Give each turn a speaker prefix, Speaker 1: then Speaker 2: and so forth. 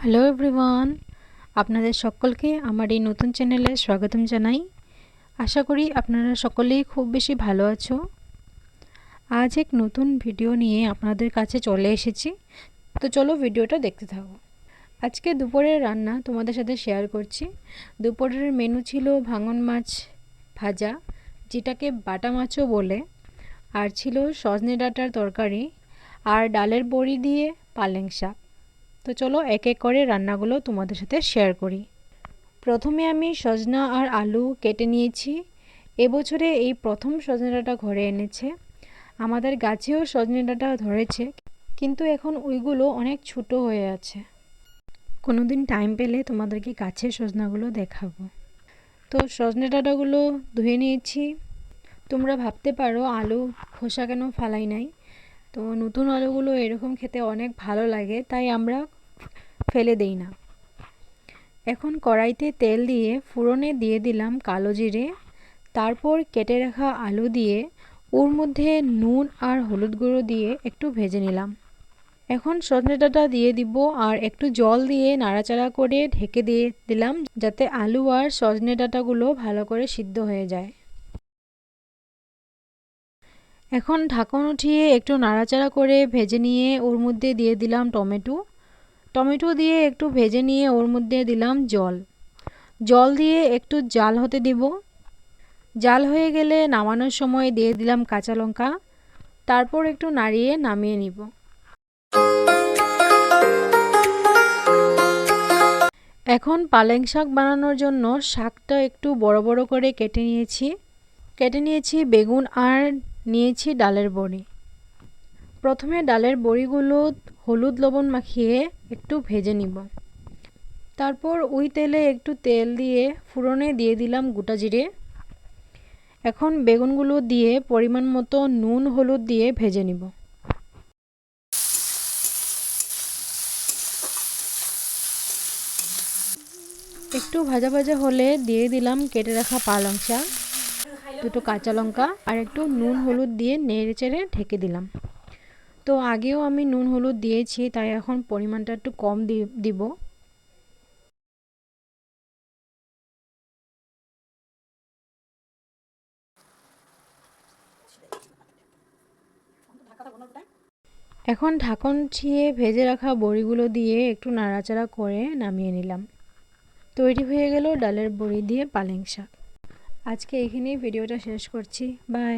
Speaker 1: Hello everyone, আপনাদের সকলকে আমার এই নতুন চ্যানেলে স্বাগতম জানাই। আশা করি আপনারা সকলেই খুব বেশি ভালো আছো। আজ এক নতুন ভিডিও নিয়ে আপনাদের কাছে চলে এসেছি। তো চলো ভিডিওটা দেখতে থাকো। আজকে দুপুরের রান্না তোমাদের সাথে শেয়ার করছি। দুপুরের মেনু ছিল ভাঙন মাছ ভাজা, যেটাকে বাটা মাছও বলে, আর ছিল সজনে ডাঁটার তরকারি আর ডালের বড়ি দিয়ে পালেং শাক। তো চলো এক এক করে রান্নাগুলো তোমাদের সাথে শেয়ার করি। প্রথমে আমি সজনা আর আলু কেটে নিয়েছি। এবছরে এই প্রথম সজনে ডাঁটা ঘরে এনেছে। আমাদের গাছেও সজনে ডাঁটা ধরেছে, কিন্তু এখন ওইগুলো অনেক ছোট হয়ে আছে। কোনোদিন টাইম পেলে তোমাদেরকে গাছের সজনাগুলো দেখাবো। তো সজনে ডাঁটাগুলো ধুয়ে নিয়েছি। তোমরা ভাবতে পারো আলু খোসা কেন ফালাই নাই। তো নতুন আলুগুলো এরকম খেতে অনেক ভালো লাগে, তাই আমরা ফেলে দেই না। এখন কড়াইতে তেল দিয়ে ফোড়নে দিয়ে দিলাম কালো জিরে, তারপর কেটে রাখা আলু দিয়ে ওর মধ্যে নুন আর হলুদ গুঁড়ো দিয়ে একটু ভেজে নিলাম। এখন সজনে ডাঁটা দিয়ে দিব আর একটু জল দিয়ে নাড়াচাড়া করে ঢেকে দিয়ে দিলাম, যাতে আলু আর সজনে ডাঁটাগুলো ভালো করে সিদ্ধ হয়ে যায়। এখন ঢাকন উঠিয়ে একটু নাড়াচাড়া করে ভেজে নিয়ে ওর মধ্যে দিয়ে দিলাম টমেটো দিয়ে একটু ভেজে নিয়ে ওর মধ্যে দিলাম জল দিয়ে একটু জাল হতে দিব। জাল হয়ে গেলে নামানোর সময় দিয়ে দিলাম কাঁচা লঙ্কা, তারপর একটু নাড়িয়ে নামিয়ে নিব। এখন পালেং শাক বানানোর জন্য শাকটা একটু বড় বড় করে কেটে নিয়েছি বেগুন আর নিয়েছি ডালের বড়ি। প্রথমে ডালের বড়িগুলো হলুদ লবণ মাখিয়ে একটু ভেজে নিব। তারপর ওই তেলে একটু তেল দিয়ে ফোড়নে দিয়ে দিলাম গোটা জিরে। এখন বেগুনগুলো দিয়ে পরিমাণ মতো নুন হলুদ দিয়ে ভেজে নিব। একটু ভাজা ভাজা হলে দিয়ে দিলাম কেটে রাখা পালং শাক, দুটো কাঁচা লঙ্কা আর একটু নুন হলুদ দিয়ে নেড়ে চেড়ে ঢেকে দিলাম। তো আগেও আমি নুন হলুদ দিয়েছি, তাই এখন পরিমাণটা একটু কম দিব। এখন ঢাকন উঠিয়ে ভেজে রাখা বড়িগুলো দিয়ে একটু নাড়াচাড়া করে নামিয়ে নিলাম। তৈরি হয়ে গেল ডালের বড়ি দিয়ে পালেং শাক। আজকে এখানেই ভিডিওটা শেষ করছি। বাই।